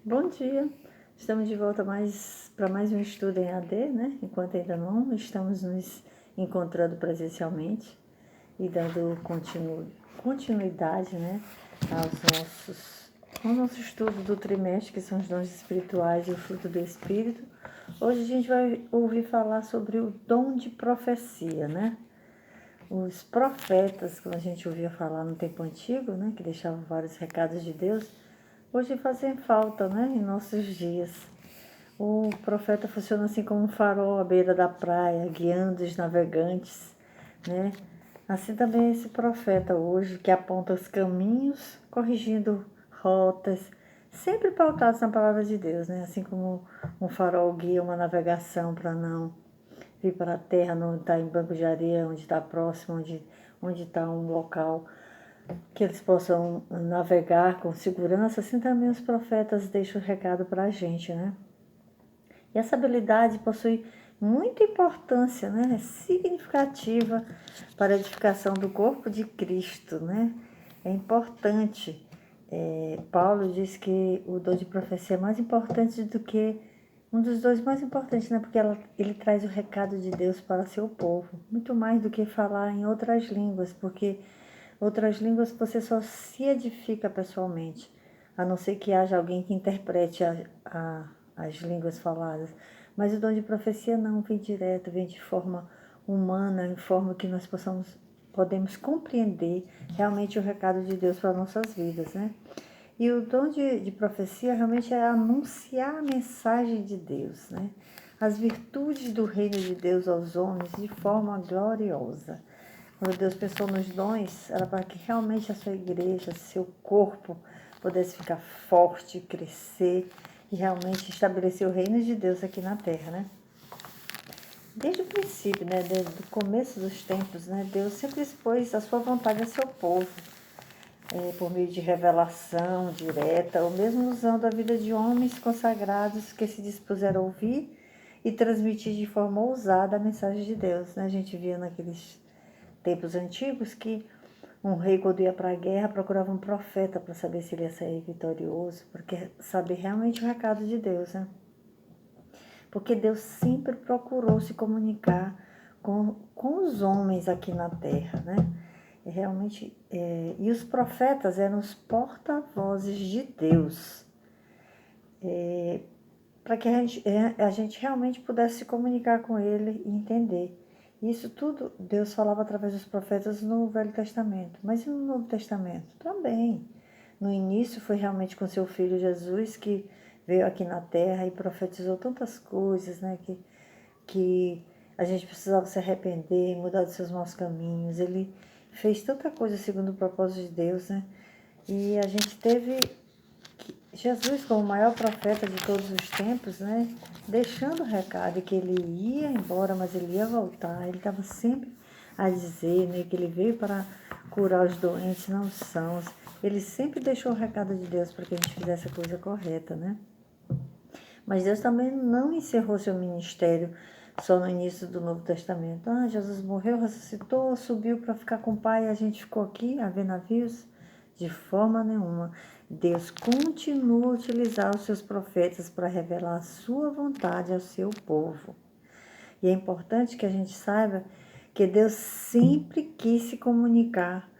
Bom dia, estamos de volta para mais um estudo em AD, né? Enquanto ainda não estamos nos encontrando presencialmente e dando continuidade, né, ao nosso estudo do trimestre, que são os dons espirituais e o fruto do Espírito. Hoje a gente vai ouvir falar sobre o dom de profecia, né? Os profetas, como a gente ouvia falar no tempo antigo, né, que deixavam vários recados de Deus, hoje fazem falta, né, em nossos dias. O profeta funciona assim como um farol à beira da praia, guiando os navegantes, né? Assim também esse profeta hoje, que aponta os caminhos, corrigindo rotas, sempre pautados na palavra de Deus, né? Assim como um farol guia uma navegação para não vir para a terra, não estar em banco de areia, onde está próximo, onde está um local que eles possam navegar com segurança. Assim também os profetas deixam o recado para a gente, né? E essa habilidade possui muita importância, né? É significativa para a edificação do corpo de Cristo, né? É importante. Paulo diz que o dom de profecia é mais importante do que um dos dois mais importantes, né? Porque ele traz o recado de Deus para seu povo, muito mais do que falar em outras línguas, porque outras línguas você só se edifica pessoalmente, a não ser que haja alguém que interprete as línguas faladas. Mas o dom de profecia não vem direto, vem de forma humana, em forma que nós podemos compreender realmente o recado de Deus para nossas vidas, né? E o dom de profecia realmente é anunciar a mensagem de Deus, né? As virtudes do reino de Deus aos homens de forma gloriosa. Quando Deus pensou nos dons, era para que realmente a sua igreja, seu corpo, pudesse ficar forte, crescer e realmente estabelecer o reino de Deus aqui na terra, né? Desde o princípio, né, desde o começo dos tempos, né, Deus sempre expôs a sua vontade a seu povo, por meio de revelação direta, ou mesmo usando a vida de homens consagrados que se dispuseram a ouvir e transmitir de forma ousada a mensagem de Deus, né? A gente via naqueles tempos antigos que um rei, quando ia para a guerra, procurava um profeta para saber se ele ia sair vitorioso, porque saber realmente o recado de Deus, né? Porque Deus sempre procurou se comunicar com os homens aqui na terra, né? E os profetas eram os porta-vozes de Deus, para que a gente realmente pudesse se comunicar com ele e entender. Isso tudo Deus falava através dos profetas no Velho Testamento, mas e no Novo Testamento? Também. No início foi realmente com seu filho Jesus, que veio aqui na terra e profetizou tantas coisas, né? Que a gente precisava se arrepender, mudar dos seus maus caminhos. Ele fez tanta coisa segundo o propósito de Deus, né? E a gente teve Jesus como o maior profeta de todos os tempos, né? Deixando o recado que ele ia embora, mas ele ia voltar. Ele estava sempre a dizer, né, que ele veio para curar os doentes, não os sãos. Ele sempre deixou o recado de Deus para que a gente fizesse a coisa correta, né? Mas Deus também não encerrou seu ministério só no início do Novo Testamento. Ah, Jesus morreu, ressuscitou, subiu para ficar com o Pai e a gente ficou aqui a ver navios? De forma nenhuma. Deus continua a utilizar os seus profetas para revelar a sua vontade ao seu povo. E é importante que a gente saiba que Deus sempre quis se comunicar,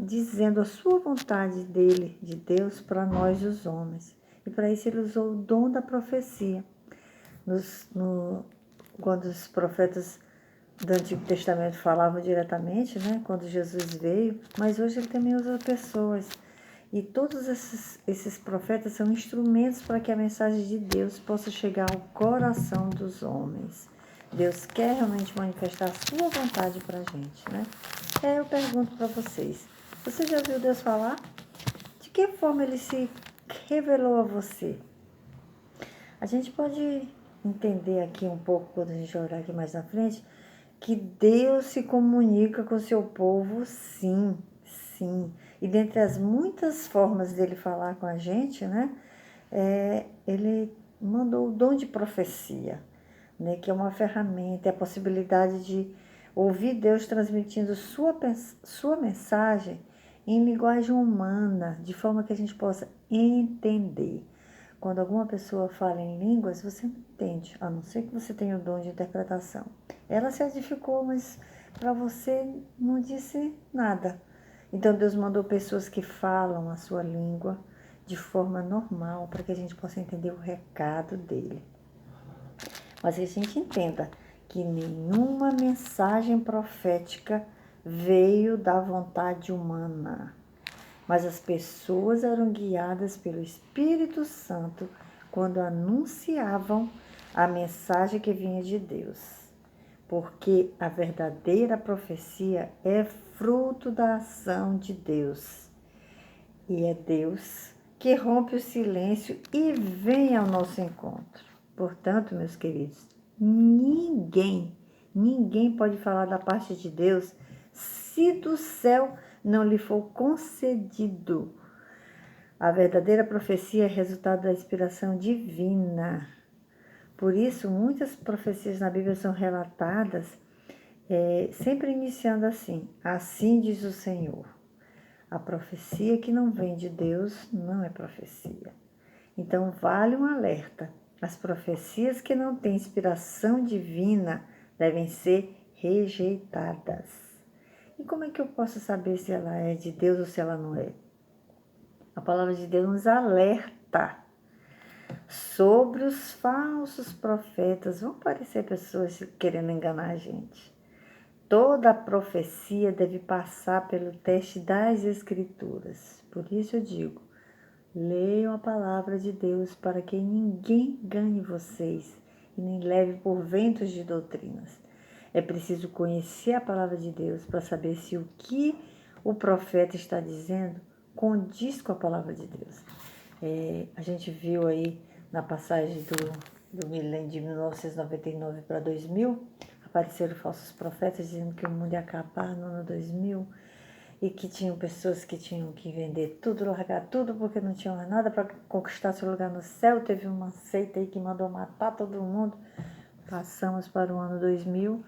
dizendo a sua vontade dele, de Deus, para nós os homens. E para isso ele usou o dom da profecia. Quando os profetas do Antigo Testamento falavam diretamente, né, quando Jesus veio, mas hoje ele também usa pessoas. E todos esses profetas são instrumentos para que a mensagem de Deus possa chegar ao coração dos homens. Deus quer realmente manifestar a sua vontade para a gente, né? E aí eu pergunto para vocês, você já ouviu Deus falar? De que forma ele se revelou a você? A gente pode entender aqui um pouco, quando a gente olhar aqui mais na frente, que Deus se comunica com o seu povo, sim, sim. E dentre as muitas formas dele falar com a gente, né, ele mandou o dom de profecia, né, que é uma ferramenta, é a possibilidade de ouvir Deus transmitindo sua mensagem em linguagem humana, de forma que a gente possa entender. quando alguma pessoa fala em línguas, você não entende, a não ser que você tenha o dom de interpretação. Ela se edificou, mas para você não disse nada. Então Deus mandou pessoas que falam a sua língua de forma normal, para que a gente possa entender o recado dele. Mas que a gente entenda que nenhuma mensagem profética veio da vontade humana, mas as pessoas eram guiadas pelo Espírito Santo quando anunciavam a mensagem que vinha de Deus. Porque a verdadeira profecia é fruto da ação de Deus. E é Deus que rompe o silêncio e vem ao nosso encontro. Portanto, meus queridos, ninguém pode falar da parte de Deus se do céu não lhe for concedido. A verdadeira profecia é resultado da inspiração divina. Por isso, muitas profecias na Bíblia são relatadas, sempre iniciando assim: assim diz o Senhor. A profecia que não vem de Deus não é profecia. Então, vale um alerta. As profecias que não têm inspiração divina devem ser rejeitadas. E como é que eu posso saber se ela é de Deus ou se ela não é? A palavra de Deus nos alerta sobre os falsos profetas. Vão aparecer pessoas querendo enganar a gente. Toda profecia deve passar pelo teste das Escrituras. Por isso eu digo, leiam a palavra de Deus para que ninguém ganhe vocês e nem leve por ventos de doutrinas. É preciso conhecer a palavra de Deus para saber se o que o profeta está dizendo condiz com a palavra de Deus. A gente viu aí na passagem do milênio de 1999 para 2000, apareceram falsos profetas dizendo que o mundo ia acabar no ano 2000 e que tinham pessoas que tinham que vender tudo, largar tudo, porque não tinham mais nada para conquistar seu lugar no céu. Teve uma seita aí que mandou matar todo mundo. Passamos para o ano 2000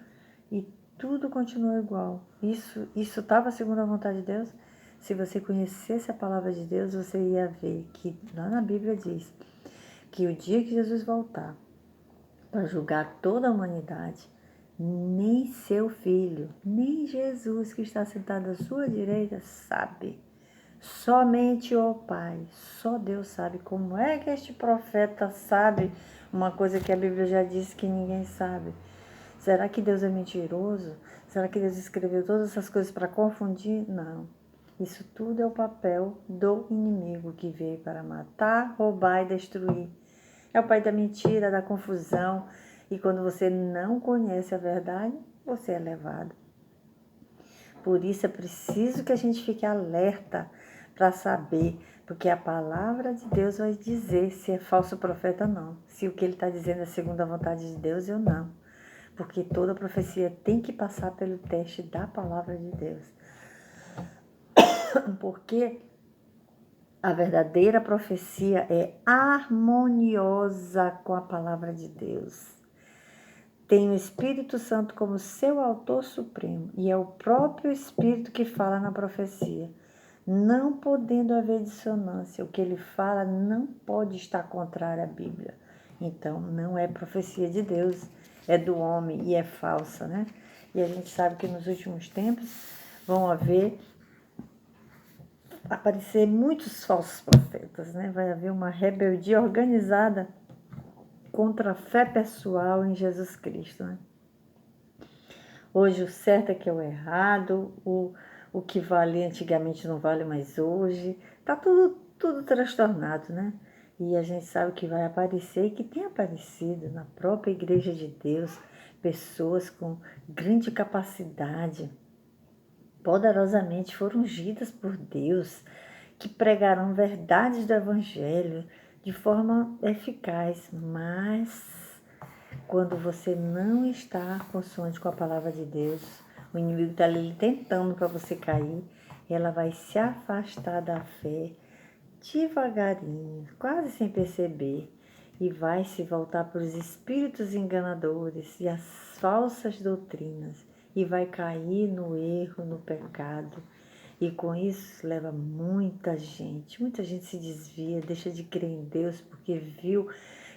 e tudo continuou igual. Isso estava segundo a vontade de Deus? Se você conhecesse a palavra de Deus, você ia ver que lá na Bíblia diz que o dia que Jesus voltar para julgar toda a humanidade, nem seu filho, nem Jesus que está sentado à sua direita sabe. Somente o Pai, só Deus sabe. Como é que este profeta sabe uma coisa que a Bíblia já disse que ninguém sabe? Será que Deus é mentiroso? Será que Deus escreveu todas essas coisas para confundir? Não. Isso tudo é o papel do inimigo que veio para matar, roubar e destruir. É o pai da mentira, da confusão. E quando você não conhece a verdade, você é levado. Por isso é preciso que a gente fique alerta para saber, porque a palavra de Deus vai dizer se é falso profeta ou não. Se o que ele está dizendo é segundo a vontade de Deus ou não. Porque toda profecia tem que passar pelo teste da palavra de Deus. Porque a verdadeira profecia é harmoniosa com a palavra de Deus. Tem o Espírito Santo como seu autor supremo e é o próprio Espírito que fala na profecia. Não podendo haver dissonância, o que ele fala não pode estar contrário à Bíblia. Então, não é profecia de Deus, é do homem e é falsa, né? E a gente sabe que nos últimos tempos vão aparecer muitos falsos profetas, né? Vai haver uma rebeldia organizada contra a fé pessoal em Jesus Cristo, né? Hoje o certo é que é o errado, o que valia antigamente não vale mais hoje. Tá tudo transtornado, né? E a gente sabe que vai aparecer e que tem aparecido na própria Igreja de Deus pessoas com grande capacidade, poderosamente foram ungidas por Deus, que pregaram verdades do Evangelho de forma eficaz, mas quando você não está consoante com a palavra de Deus, o inimigo está ali tentando para você cair, ela vai se afastar da fé devagarinho, quase sem perceber, e vai se voltar para os espíritos enganadores e as falsas doutrinas, e vai cair no erro, no pecado, E com isso leva muita gente se desvia, deixa de crer em Deus porque viu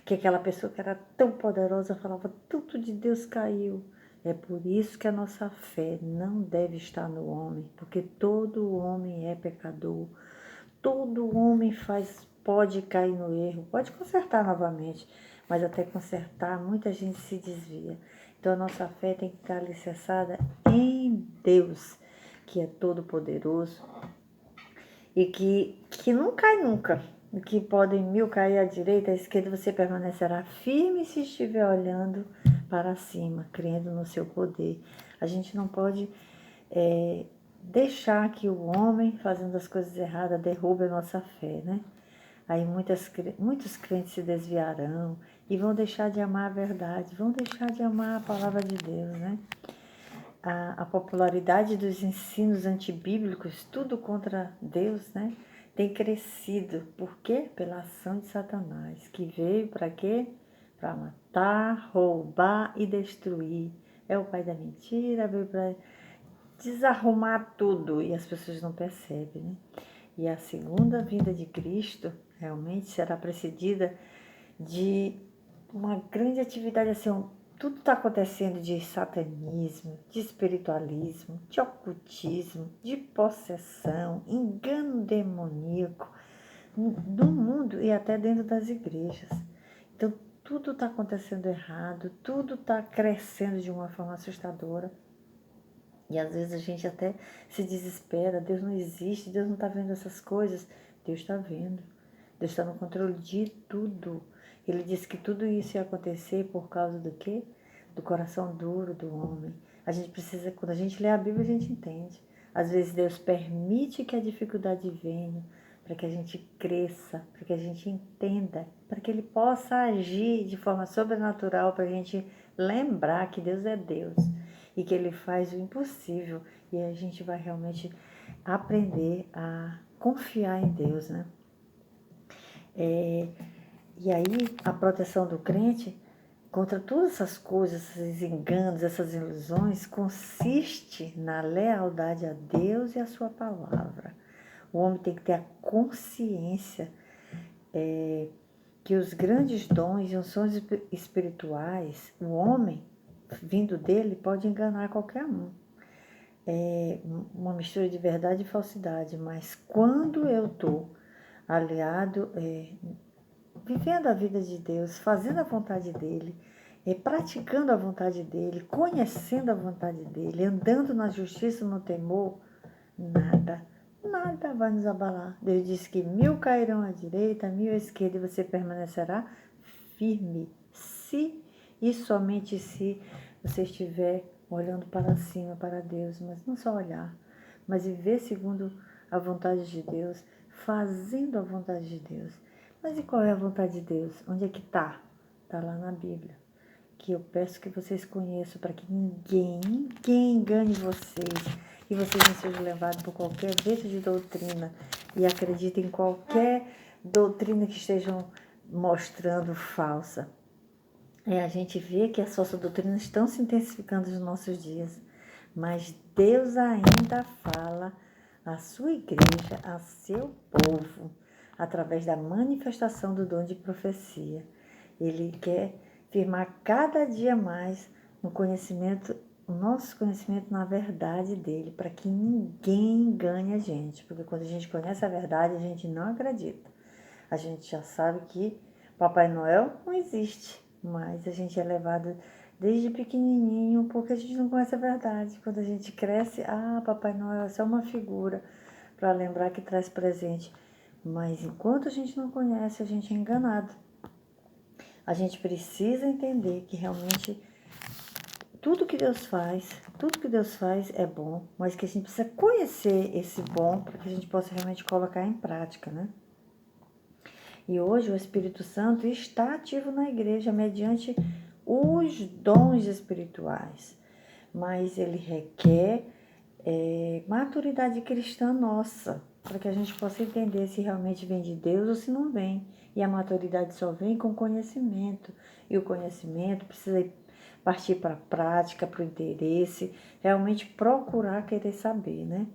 que aquela pessoa que era tão poderosa falava tudo de Deus caiu. É por isso que a nossa fé não deve estar no homem, porque todo homem é pecador, todo homem pode cair no erro, pode consertar novamente, mas até consertar muita gente se desvia. Então a nossa fé tem que estar alicerçada em Deus, que é todo poderoso e que não cai nunca. Que podem 1000 cair à direita, à esquerda, você permanecerá firme se estiver olhando para cima, crendo no seu poder. A gente não pode deixar que o homem, fazendo as coisas erradas, derrube a nossa fé, né? Aí muitos crentes se desviarão e vão deixar de amar a verdade, vão deixar de amar a palavra de Deus, né? A popularidade dos ensinos antibíblicos, tudo contra Deus, né? Tem crescido. Por quê? Pela ação de Satanás, que veio para quê? Para matar, roubar e destruir. É o pai da mentira, veio para desarrumar tudo e as pessoas não percebem, né? E a segunda vinda de Cristo realmente será precedida de uma grande atividade assim, tudo está acontecendo de satanismo, de espiritualismo, de ocultismo, de possessão, engano demoníaco do mundo e até dentro das igrejas. Então tudo está acontecendo errado, tudo está crescendo de uma forma assustadora. E às vezes a gente até se desespera, Deus não existe, Deus não está vendo essas coisas. Deus está vendo, Deus está no controle de tudo. Ele disse que tudo isso ia acontecer por causa do quê? Do coração duro do homem. A gente precisa, quando a gente lê a Bíblia, a gente entende. Às vezes Deus permite que a dificuldade venha para que a gente cresça, para que a gente entenda, para que Ele possa agir de forma sobrenatural, para a gente lembrar que Deus é Deus e que Ele faz o impossível e a gente vai realmente aprender a confiar em Deus, né? E aí a proteção do crente contra todas essas coisas, esses enganos, essas ilusões, consiste na lealdade a Deus e a sua palavra. O homem tem que ter a consciência que os grandes dons e unções espirituais, o homem, vindo dele, pode enganar qualquer um. É uma mistura de verdade e falsidade, mas quando eu estou aliado, vivendo a vida de Deus, fazendo a vontade dele, praticando a vontade dele, conhecendo a vontade dele, andando na justiça, no temor, nada vai nos abalar. Deus disse que 1000 cairão à direita, 1000 à esquerda, e você permanecerá firme, se e somente se você estiver olhando para cima, para Deus, mas não só olhar, mas viver segundo a vontade de Deus, fazendo a vontade de Deus. Mas e qual é a vontade de Deus? Onde é que está? Está lá na Bíblia. Que eu peço que vocês conheçam para que ninguém engane vocês e vocês não sejam levados por qualquer vento de doutrina e acreditem em qualquer doutrina que estejam mostrando falsa. A gente vê que as falsas doutrinas estão se intensificando nos nossos dias, mas Deus ainda fala à sua igreja, a seu povo, através da manifestação do dom de profecia. Ele quer firmar cada dia mais no conhecimento, o nosso conhecimento na verdade dele, para que ninguém engane a gente, porque quando a gente conhece a verdade, a gente não acredita. A gente já sabe que Papai Noel não existe, mas a gente é levado desde pequenininho porque a gente não conhece a verdade. Quando a gente cresce, Papai Noel é só uma figura para lembrar que traz presente. Mas enquanto a gente não conhece, a gente é enganado. A gente precisa entender que realmente tudo que Deus faz é bom, mas que a gente precisa conhecer esse bom para que a gente possa realmente colocar em prática, né? E hoje o Espírito Santo está ativo na igreja mediante os dons espirituais, mas ele requer maturidade cristã nossa, para que a gente possa entender se realmente vem de Deus ou se não vem. E a maturidade só vem com conhecimento, e o conhecimento precisa partir para a prática, para o interesse, realmente procurar querer saber, né?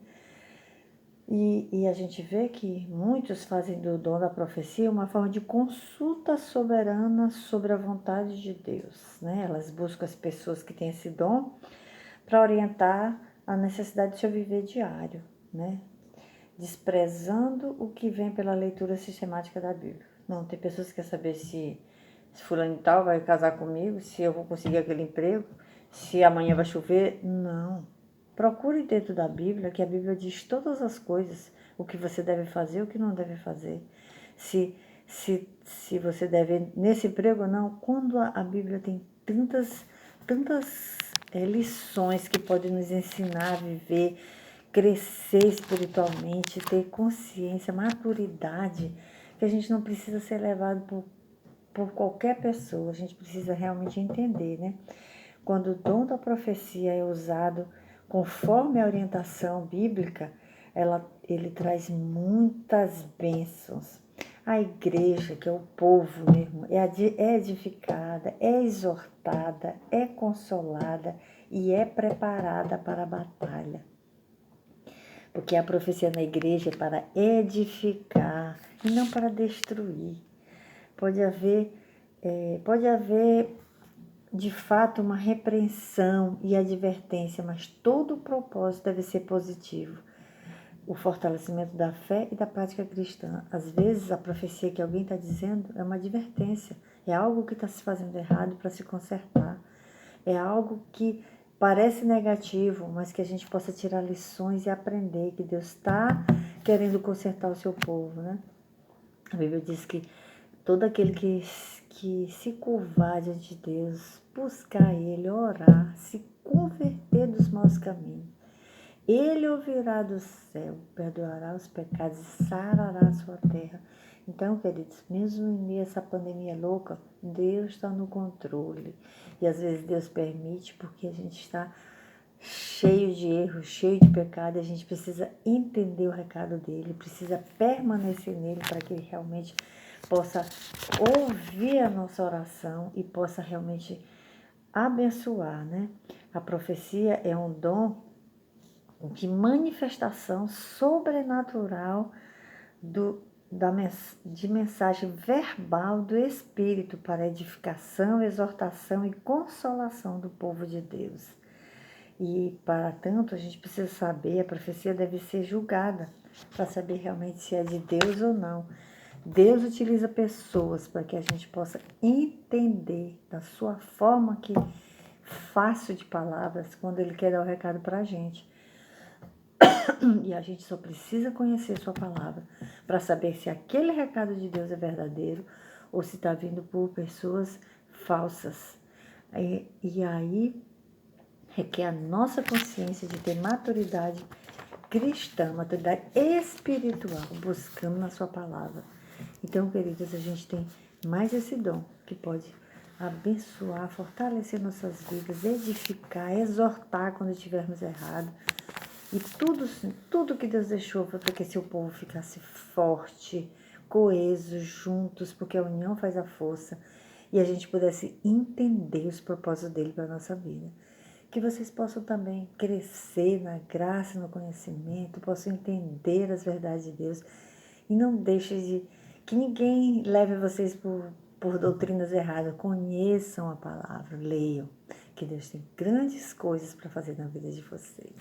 E a gente vê que muitos fazem do dom da profecia uma forma de consulta soberana sobre a vontade de Deus, né? Elas buscam as pessoas que têm esse dom para orientar a necessidade do seu viver diário, né? Desprezando o que vem pela leitura sistemática da Bíblia. Não, tem pessoas que querem saber se fulano de tal vai casar comigo, se eu vou conseguir aquele emprego, se amanhã vai chover. Não. Procure dentro da Bíblia, que a Bíblia diz todas as coisas, o que você deve fazer e o que não deve fazer. Se você deve nesse emprego ou não, quando a Bíblia tem tantas lições que podem nos ensinar a viver, crescer espiritualmente, ter consciência, maturidade, que a gente não precisa ser levado por qualquer pessoa, a gente precisa realmente entender, né? Quando o dom da profecia é usado conforme a orientação bíblica, ele traz muitas bênçãos. A igreja, que é o povo mesmo, é edificada, é exortada, é consolada e é preparada para a batalha. Porque a profecia na igreja é para edificar e não para destruir. Pode haver de fato uma repreensão e advertência, mas todo o propósito deve ser positivo. O fortalecimento da fé e da prática cristã. Às vezes a profecia que alguém está dizendo é uma advertência, é algo que está se fazendo errado para se consertar, é algo que parece negativo, mas que a gente possa tirar lições e aprender que Deus está querendo consertar o seu povo, né? A Bíblia diz que todo aquele que se curvar diante de Deus, buscar Ele, orar, se converter dos maus caminhos, Ele ouvirá do céu, perdoará os pecados e sarará a sua terra. Então, queridos, mesmo em meio a essa pandemia louca, Deus está no controle. E às vezes Deus permite porque a gente está cheio de erros, cheio de pecado, e a gente precisa entender o recado dele, precisa permanecer nele para que ele realmente possa ouvir a nossa oração e possa realmente abençoar, né? A profecia é um dom de manifestação sobrenatural de mensagem verbal do Espírito para edificação, exortação e consolação do povo de Deus. E, para tanto, a gente precisa saber, a profecia deve ser julgada para saber realmente se é de Deus ou não. Deus utiliza pessoas para que a gente possa entender da sua forma que fácil de palavras quando Ele quer dar o recado para a gente. E a gente só precisa conhecer sua palavra para saber se aquele recado de Deus é verdadeiro ou se está vindo por pessoas falsas. E aí requer a nossa consciência de ter maturidade cristã, maturidade espiritual, buscando na sua palavra. Então, queridas, a gente tem mais esse dom que pode abençoar, fortalecer nossas vidas, edificar, exortar quando estivermos errados. E tudo que Deus deixou foi para que seu povo ficasse forte, coeso, juntos, porque a união faz a força, e a gente pudesse entender os propósitos dele para a nossa vida. Que vocês possam também crescer na graça, no conhecimento, possam entender as verdades de Deus e não deixem de que ninguém leve vocês por doutrinas erradas. Conheçam a palavra, leiam, que Deus tem grandes coisas para fazer na vida de vocês.